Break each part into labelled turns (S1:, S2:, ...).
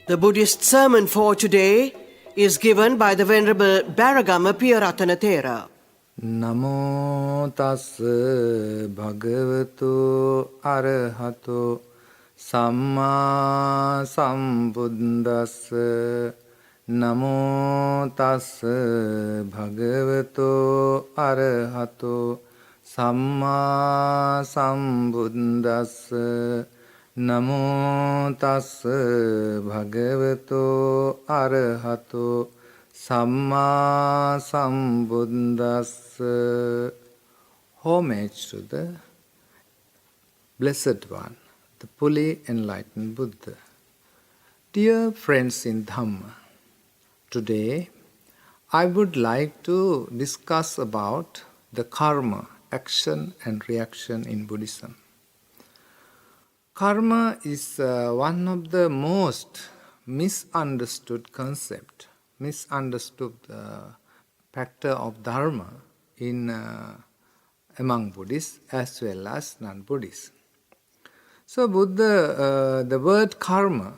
S1: The Buddhist sermon for today is given by the Venerable Beragama Piyarathana Thera.
S2: Namo tassa bhagavato arahato samma sambuddhassa. Namo tassa bhagavato arahato samma sambuddhassa. Namo tassa bhagavato arahato Samma Sambuddhassa. Homage to the Blessed One, the fully enlightened Buddha. Dear friends in Dhamma, today I would like to discuss about the karma, action and reaction in Buddhism. Karma is one of the most misunderstood concepts. Misunderstood factor of Dharma in among Buddhists as well as non-Buddhists. So Buddha, the word karma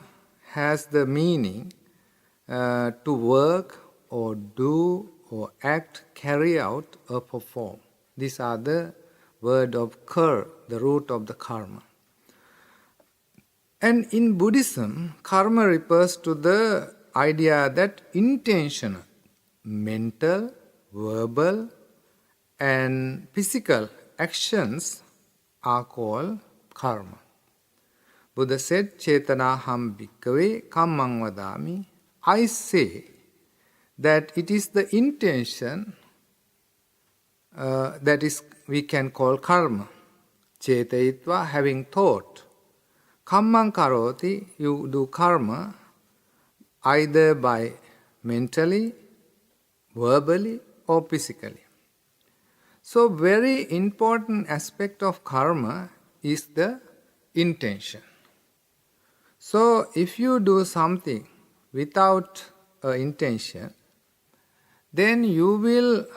S2: has the meaning to work or do or act, carry out or perform. These are the word of kar, the root of the karma. And in Buddhism, karma refers to the idea that intentional, mental, verbal, and physical actions are called karma. Buddha said, Chetanaham bhikkhave kammang vadami. I say that it is the intention that is we can call karma. Chetayitva, having thought. Kammang karoti, you do karma either by mentally, verbally or physically. So very important aspect of karma is the intention. So if you do something without intention, then you will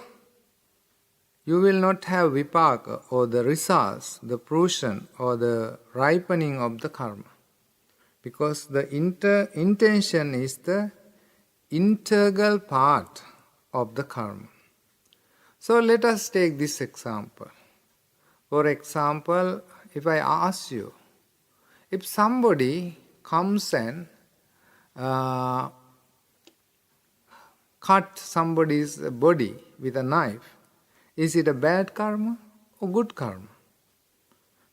S2: not have vipaka or the results, the fruition or the ripening of the karma. Because the intention is the integral part of the karma. So let us take this example. For example, if I ask you, if somebody comes and cut somebody's body with a knife, is it a bad karma or good karma?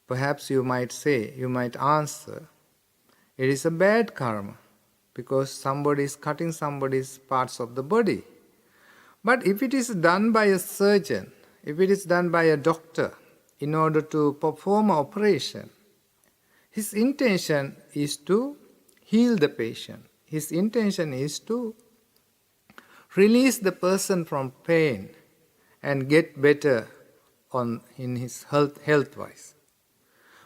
S2: Perhaps you might say, you might answer, it is a bad karma because somebody is cutting somebody's parts of the body. But if it is done by a surgeon, if it is done by a doctor in order to perform an operation, his intention is to heal the patient. His intention is to release the person from pain and get better in his health-wise.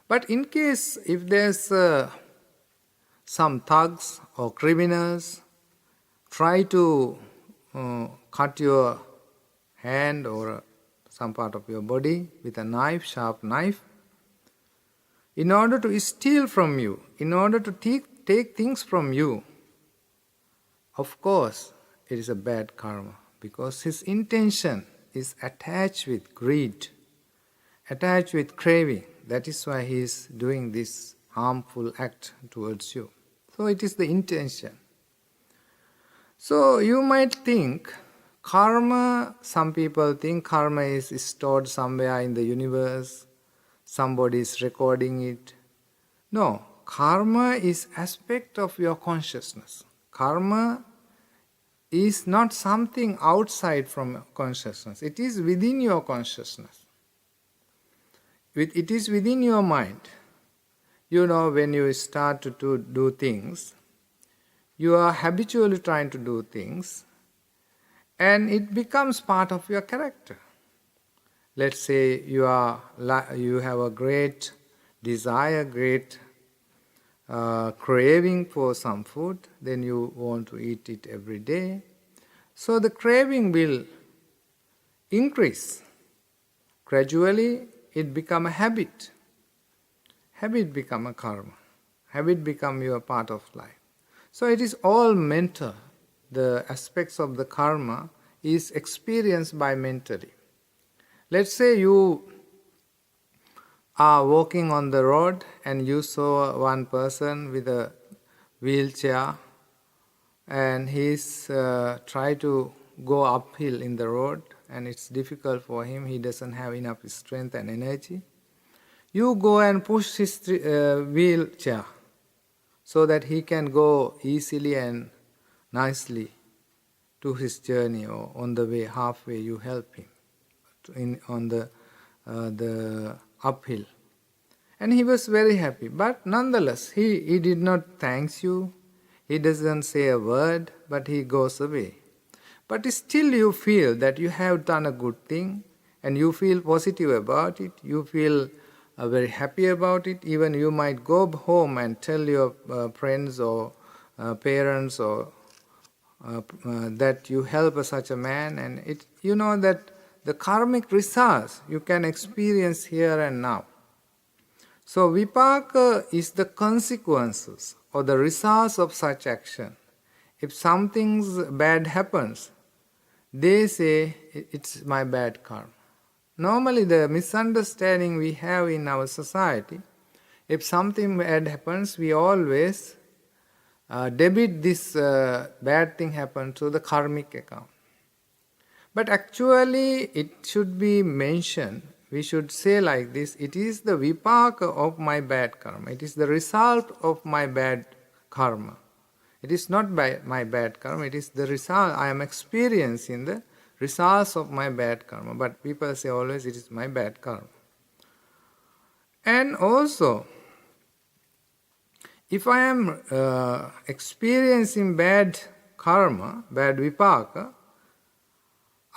S2: But in case if there's some thugs or criminals try to cut your hand or some part of your body with a knife, sharp knife, in order to steal from you, in order to take things from you, of course it is a bad karma because his intention is attached with greed, attached with craving. That is why he is doing this harmful act towards you. So it is the intention. So you might think karma, some people think karma is stored somewhere in the universe, somebody is recording it. No, karma is aspect of your consciousness. Karma is not something outside from consciousness. It is within your consciousness. It is within your mind. You know, when you start to do things, you are habitually trying to do things, and it becomes part of your character. Let's say you have a great desire, great craving for some food, then you want to eat it every day. So the craving will increase. Gradually, it becomes a habit. Habit become a karma. Habit become your part of life. So it is all mental. The aspects of the karma is experienced by mentally. Let's say you are walking on the road and you saw one person with a wheelchair and he's trying to go uphill in the road and it's difficult for him, he doesn't have enough strength and energy. You go and push his wheelchair so that he can go easily and nicely to his journey, or on the way, halfway you help him on the uphill. And he was very happy. But nonetheless, he did not thank you. He doesn't say a word, but he goes away. But still you feel that you have done a good thing and you feel positive about it. You feel very happy about it. Even you might go home and tell your friends or parents or that you help such a man, and you know that the karmic results you can experience here and now. So vipaka is the consequences or the results of such action. If something bad happens, they say it's my bad karma. Normally the misunderstanding we have in our society, if something bad happens, we always debit this bad thing happened to the karmic account. But actually it should be mentioned, we should say like this, it is the vipaka of my bad karma. It is the result of my bad karma. It is not my bad karma, it is the result. I am experiencing the results of my bad karma. But people say always it is my bad karma. And also, if I am experiencing bad karma, bad vipaka,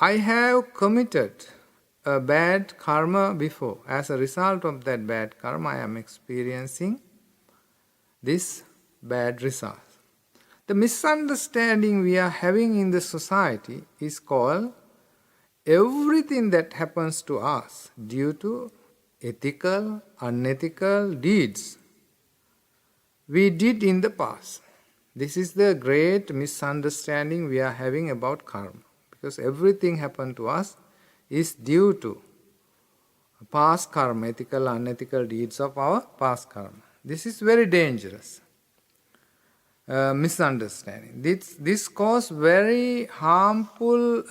S2: I have committed a bad karma before. As a result of that bad karma, I am experiencing this bad result. The misunderstanding we are having in the society is called everything that happens to us due to ethical, unethical deeds we did in the past. This is the great misunderstanding we are having about karma. Because everything happened to us is due to past karma, ethical, unethical deeds of our past karma. This is very dangerous misunderstanding. This causes very harmful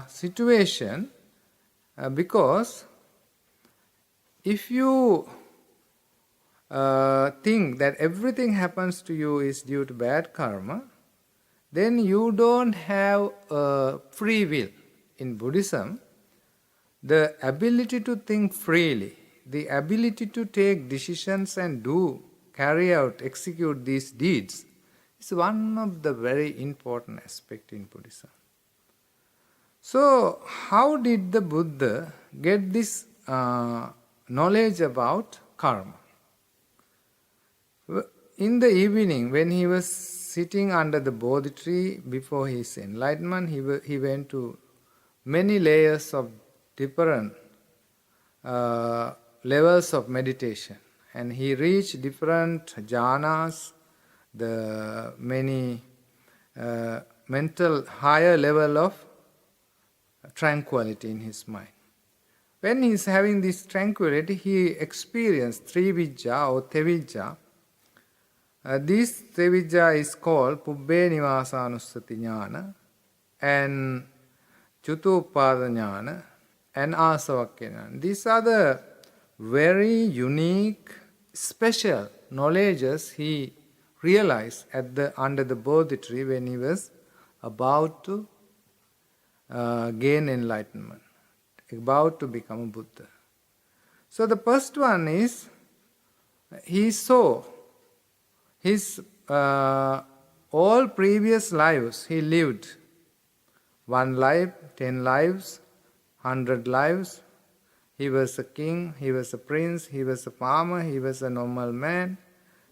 S2: situation because if you think that everything happens to you is due to bad karma, then you don't have free will. In Buddhism, the ability to think freely, the ability to take decisions and carry out, execute these deeds is one of the very important aspects in Buddhism. So, how did the Buddha get this knowledge about karma? In the evening, when he was sitting under the Bodhi tree before his enlightenment, he went to many layers of different levels of meditation. And he reached different jhanas, the many mental higher level of tranquility in his mind. When he is having this tranquility, he experienced Trivijja or Tevijja. This Trivijja is called Pubbē Nivāsānussati Jnana and Chutupada Jnana and Asavakya Jnana. These are the very unique, special knowledges he realized under the Bodhi tree when he was about to gain enlightenment, about to become a Buddha. So the first one is, he saw his all previous lives he lived. 1 life, 10 lives, 100 lives. He was a king, he was a prince, he was a farmer, he was a normal man.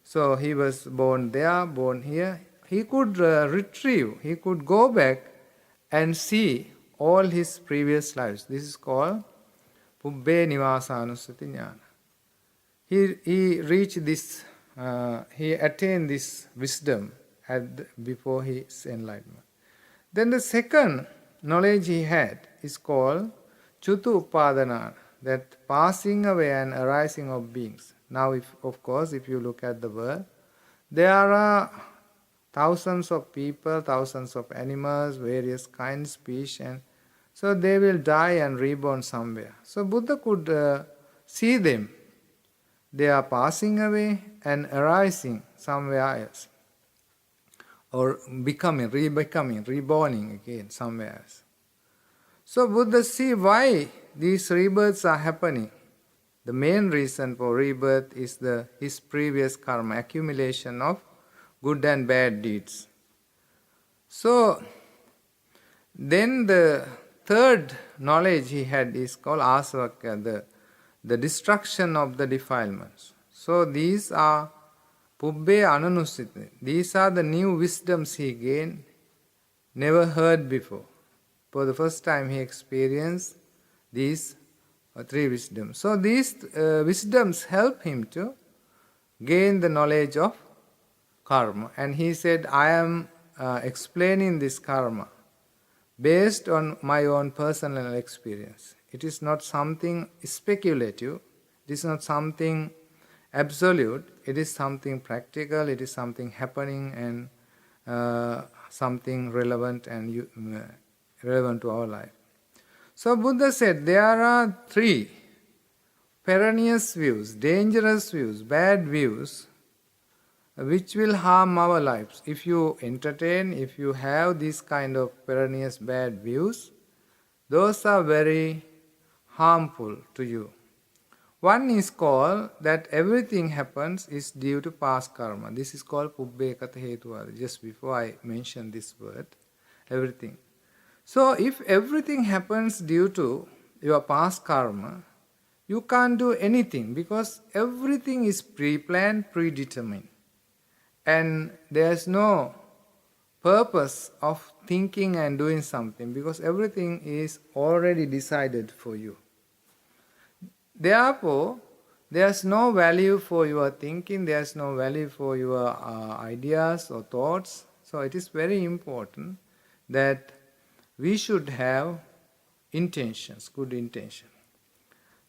S2: So he was born there, born here. He could retrieve, he could go back and see all his previous lives. This is called Pubbē Nivāsānussati Jnana. He reached this, he attained this wisdom before his enlightenment. Then the second knowledge he had is called Chutu Upadana, that passing away and arising of beings. Now, if you look at the world, there are thousands of people, thousands of animals, various kinds, species, and so they will die and reborn somewhere. So Buddha could see them. They are passing away and arising somewhere else, or reborning again somewhere else. So Buddha see why these rebirths are happening. The main reason for rebirth is his previous karma, accumulation of good and bad deeds. So then the third knowledge he had is called asavakya, the destruction of the defilements. So these are Pubbe Ananusiti. These are the new wisdoms he gained, never heard before. For the first time he experienced these three wisdoms. So these wisdoms help him to gain the knowledge of karma. And he said, I am explaining this karma based on my own personal experience. It is not something speculative. It is not something absolute. It is something practical. It is something happening and something relevant and relevant to our life. So Buddha said there are three perilous views, dangerous views, bad views, which will harm our lives. If you entertain, if you have these kind of perilous bad views, those are very harmful to you. One is called that everything happens is due to past karma. This is called Pubbe Kata Hetuwada. Just before I mentioned this word, everything. So if everything happens due to your past karma, you can't do anything because everything is pre-planned, predetermined. And there's no purpose of thinking and doing something because everything is already decided for you. Therefore, there's no value for your thinking, there's no value for your ideas or thoughts. So it is very important that we should have intentions, good intention.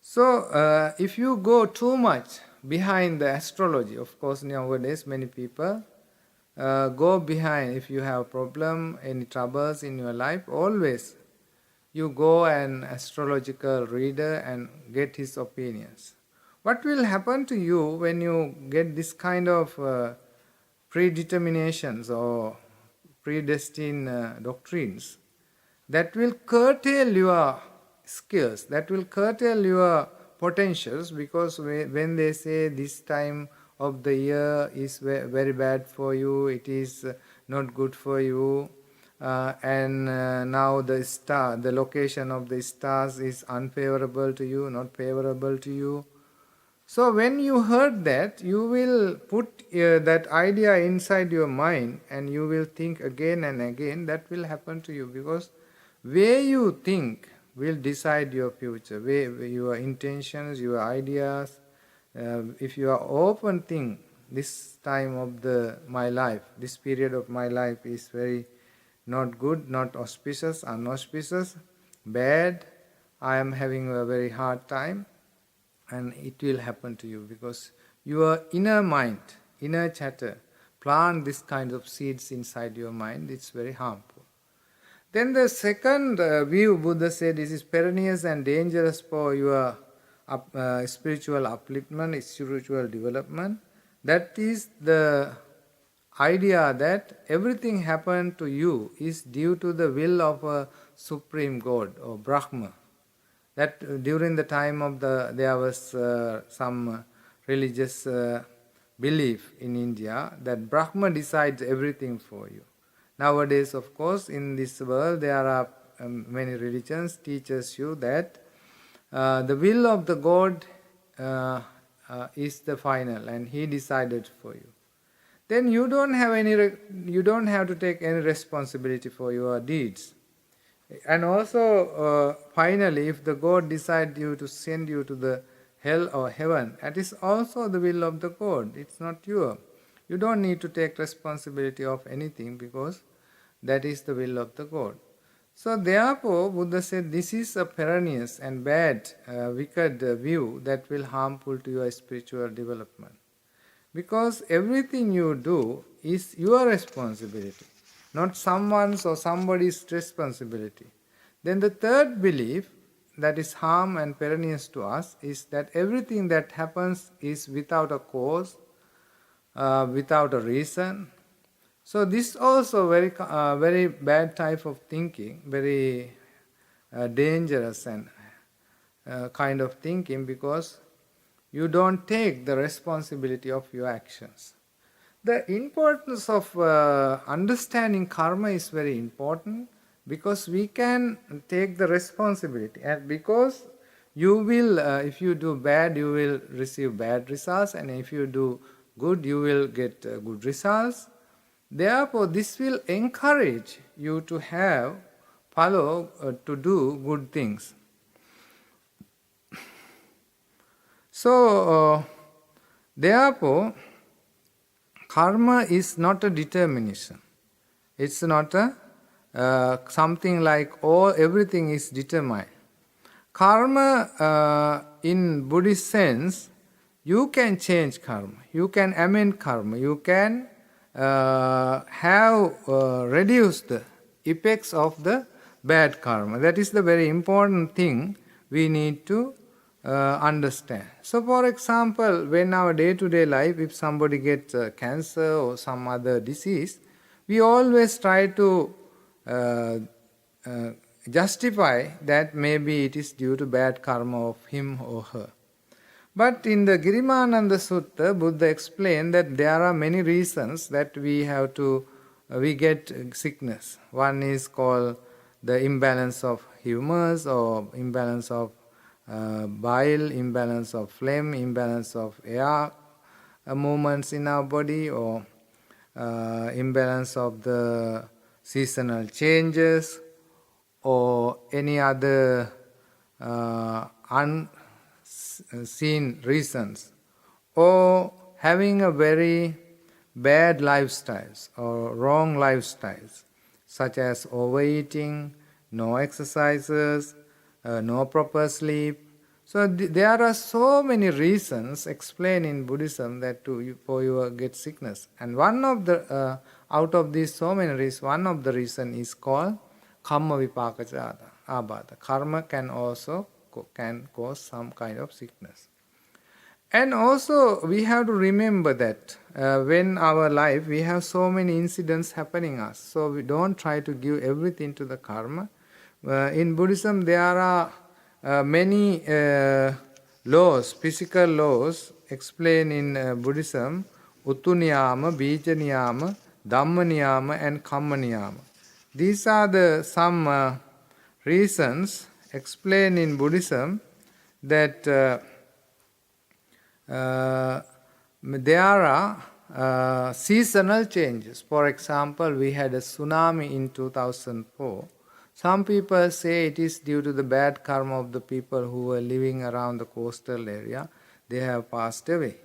S2: So if you go too much behind the astrology, of course nowadays many people go behind. If you have a problem, any troubles in your life, always you go an astrological reader and get his opinions. What will happen to you when you get this kind of predeterminations or predestined doctrines? That will curtail your skills, that will curtail your potentials, because when they say this time of the year is very bad for you, it is not good for you, and now the location of the stars is unfavorable to you, not favorable to you. So when you heard that, you will put that idea inside your mind and you will think again and again. That will happen to you because where you think will decide your future, your intentions, your ideas. If you are open think, this time of my life, this period of my life is very not good, not auspicious, unauspicious, bad, I am having a very hard time, and it will happen to you because your inner mind, inner chatter, plant this kind of seeds inside your mind. It's very harmful. Then the second view, Buddha said, this is perilous and dangerous for your spiritual upliftment, spiritual development. That is the idea that everything happened to you is due to the will of a supreme God or Brahma. That during the time of there was some religious belief in India that Brahma decides everything for you. Nowadays, of course, in this world there are many religions teaches you that the will of the God is the final, and He decided for you. Then you don't have to take any responsibility for your deeds. And also, finally, if the God decides you to send you to the hell or heaven, that is also the will of the God. It's not your. You don't need to take responsibility of anything because that is the will of the God. So therefore, Buddha said this is a perilous and bad, wicked view that will harmful to your spiritual development. Because everything you do is your responsibility, not someone's or somebody's responsibility. Then the third belief that is harm and perilous to us is that everything that happens is without a cause, without a reason. So this also very bad type of thinking, very dangerous and kind of thinking, because you don't take the responsibility of your actions. The importance of understanding karma is very important, because we can take the responsibility, and because you will, if you do bad, you will receive bad results, and if you do good, you will get good results. Therefore, this will encourage you to to do good things. So, therefore, karma is not a determination. It's not a something like everything is determined. Karma, in Buddhist sense, you can change karma, you can amend karma, you can reduce the effects of the bad karma. That is the very important thing we need to understand. So, for example, when our day-to-day life, if somebody gets cancer or some other disease, we always try to justify that maybe it is due to bad karma of him or her. But in the Girimananda Sutta, Buddha explained that there are many reasons that we get sickness. One is called the imbalance of humors, or imbalance of bile, imbalance of phlegm, imbalance of air movements in our body, or imbalance of the seasonal changes, or any other unseen reasons, or having a very bad lifestyles or wrong lifestyles, such as overeating, no exercises, no proper sleep. So there are so many reasons explained in Buddhism that for you get sickness. And one of the out of these so many reasons, one of the reason is called karma vipaka abhata. Karma can also cause some kind of sickness. And also we have to remember that when our life, we have so many incidents happening us. So we don't try to give everything to the karma. In Buddhism there are many laws, physical laws explained in Buddhism: Uttu niyama, bija niyama, dhamma niyama, and kamma niyama. These are some reasons explained in Buddhism that there are seasonal changes. For example, we had a tsunami in 2004. Some people say it is due to the bad karma of the people who were living around the coastal area. They have passed away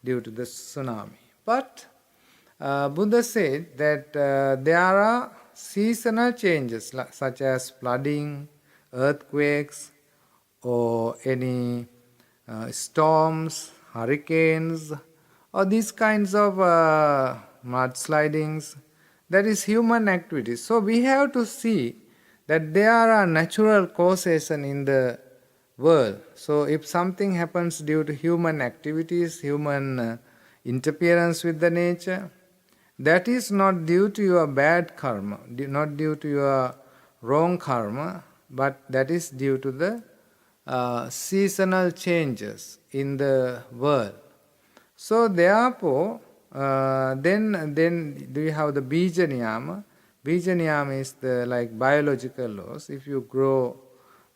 S2: due to the tsunami. But Buddha said that there are seasonal changes such as flooding, earthquakes, or any storms, hurricanes, or these kinds of mudslidings. That is human activities. So we have to see that there are natural causation in the world. So if something happens due to human activities, human interference with the nature, that is not due to your bad karma, not due to your wrong karma, but that is due to the seasonal changes in the world. So therefore, then do you have the bija niyama? Bija niyama is the like biological laws. If you grow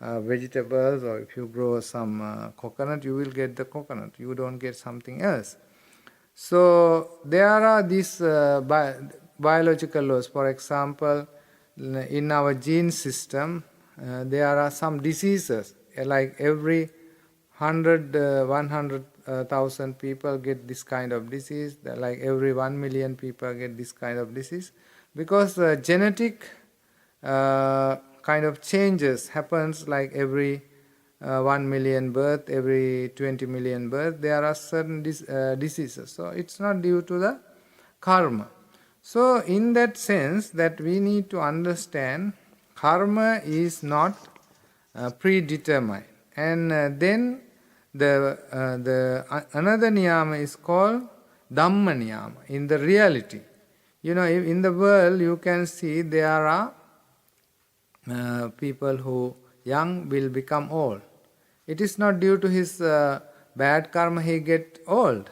S2: vegetables, or if you grow some coconut, you will get the coconut. You don't get something else. So there are these biological laws. For example, in our gene system, there are some diseases. Like every 100 100,000 people get this kind of disease, like every 1 million people get this kind of disease, because genetic kind of changes happens like every 1 million birth, every 20 million birth, there are certain diseases. So it's not due to the karma. So in that sense, that we need to understand karma is not predetermined. And then the another niyama is called dhamma niyama. In the reality, in the world you can see there are people who young will become old. It is not due to his bad karma he get old.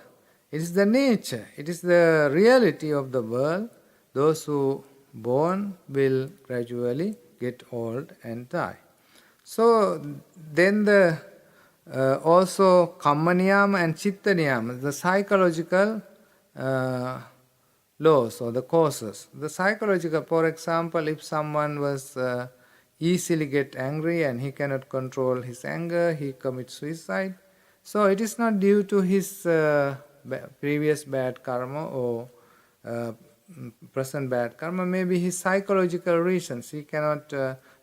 S2: It is the nature. It is the reality of the world. Those who born will gradually get old and die. So then the also kamma niyama and chitta niyama, the psychological laws or the causes. The psychological, for example, if someone was easily get angry and he cannot control his anger, he commits suicide. So it is not due to his previous bad karma or present bad karma, maybe his psychological reasons. He cannot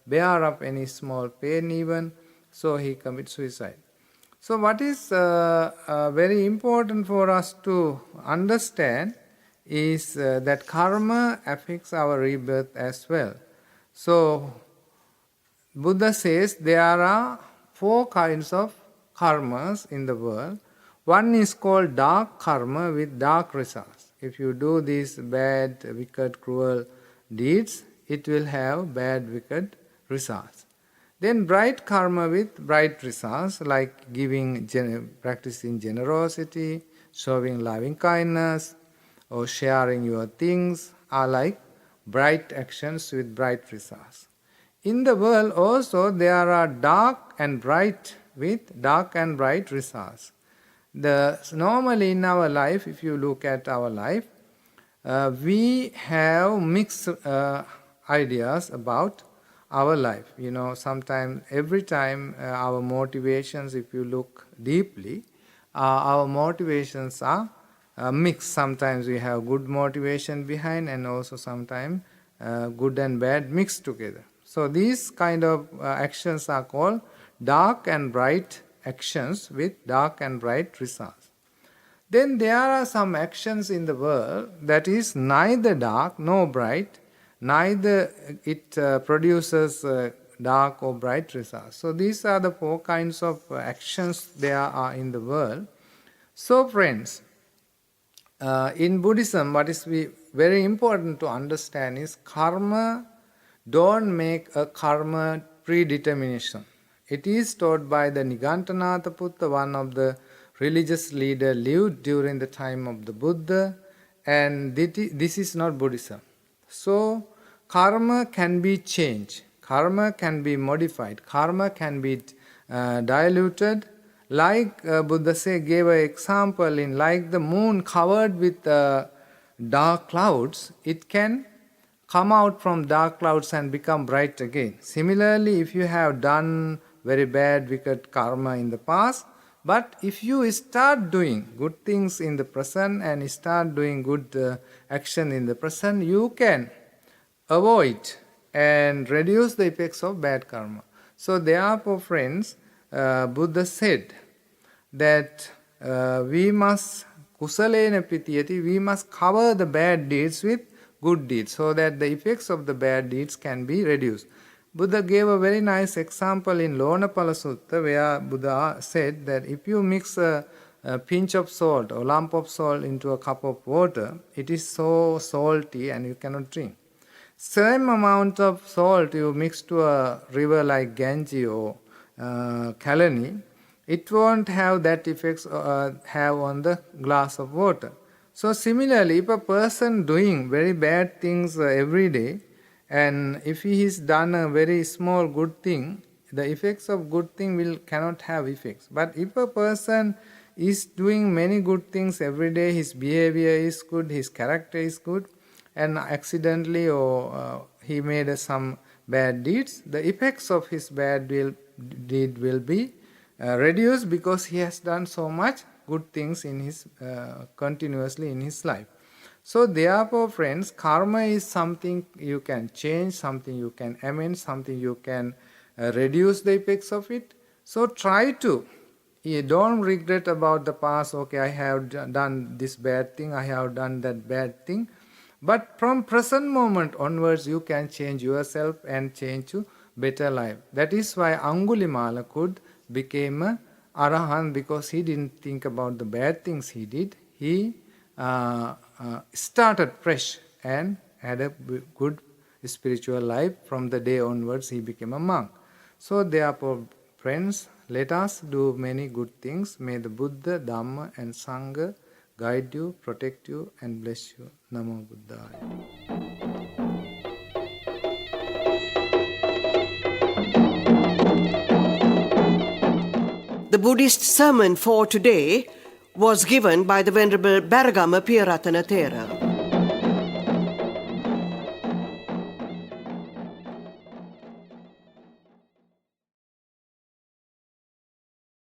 S2: bear up any small pain even, so he commits suicide. So what is very important for us to understand is that karma affects our rebirth as well. So Buddha says there are 4 kinds of karmas in the world. One is called dark karma with dark results. If you do these bad, wicked, cruel deeds, it will have bad, wicked results. Then bright karma with bright results, like practicing generosity, showing loving kindness, or sharing your things, are like bright actions with bright results. In the world also there are dark and bright with dark and bright results. Normally in our life, if you look at our life, we have mixed ideas about our life. Sometimes, every time our motivations, if you look deeply, our motivations are mixed. Sometimes we have good motivation behind, and also sometimes good and bad mixed together. So these kind of actions are called dark and bright actions with dark and bright results. Then there are some actions in the world that is neither dark nor bright, neither it produces dark or bright results. So these are the 4 kinds of actions there are in the world. So friends, in Buddhism, what is very important to understand is karma don't make a karma predetermination. It is taught by the Nigantanatha Putta, one of the religious leaders lived during the time of the Buddha, and this is not Buddhism. So karma can be changed, karma can be modified, karma can be diluted. Like Buddha gave an example in like the moon covered with dark clouds, it can come out from dark clouds and become bright again. Similarly, if you have done very bad, wicked karma in the past, but if you start doing good things in the present and start doing good action in the present, you can avoid and reduce the effects of bad karma. So therefore, friends, Buddha said that we must kusalena pitiyati, we must cover the bad deeds with good deeds, so that the effects of the bad deeds can be reduced. Buddha gave a very nice example in Lonapala Sutta, where Buddha said that if you mix a pinch of salt or lump of salt into a cup of water, it is so salty and you cannot drink. Same amount of salt you mix to a river like Ganges or Kalani, it won't have that effects have on the glass of water. So similarly, if a person doing very bad things every day, and if he has done a very small good thing, the effects of good thing cannot have effects. But if a person is doing many good things every day, his behavior is good, his character is good, and accidentally or he made some bad deeds, the effects of his bad deed will be reduced because he has done so much good things in his continuously in his life. So therefore, friends, karma is something you can change, something you can amend, something you can reduce the effects of it. So try to. You don't regret about the past. Okay, I have done this bad thing, I have done that bad thing. But from present moment onwards, you can change yourself and change to better life. That is why Angulimala could became a Arahant, because he didn't think about the bad things he did. He started fresh and had a good spiritual life. From the day onwards, he became a monk. So therefore, friends, let us do many good things. May the Buddha, Dhamma and Sangha guide you, protect you and bless you. Namo Buddhaya.
S1: The Buddhist sermon for today was given by the Venerable Beragama Piyarathana Thera.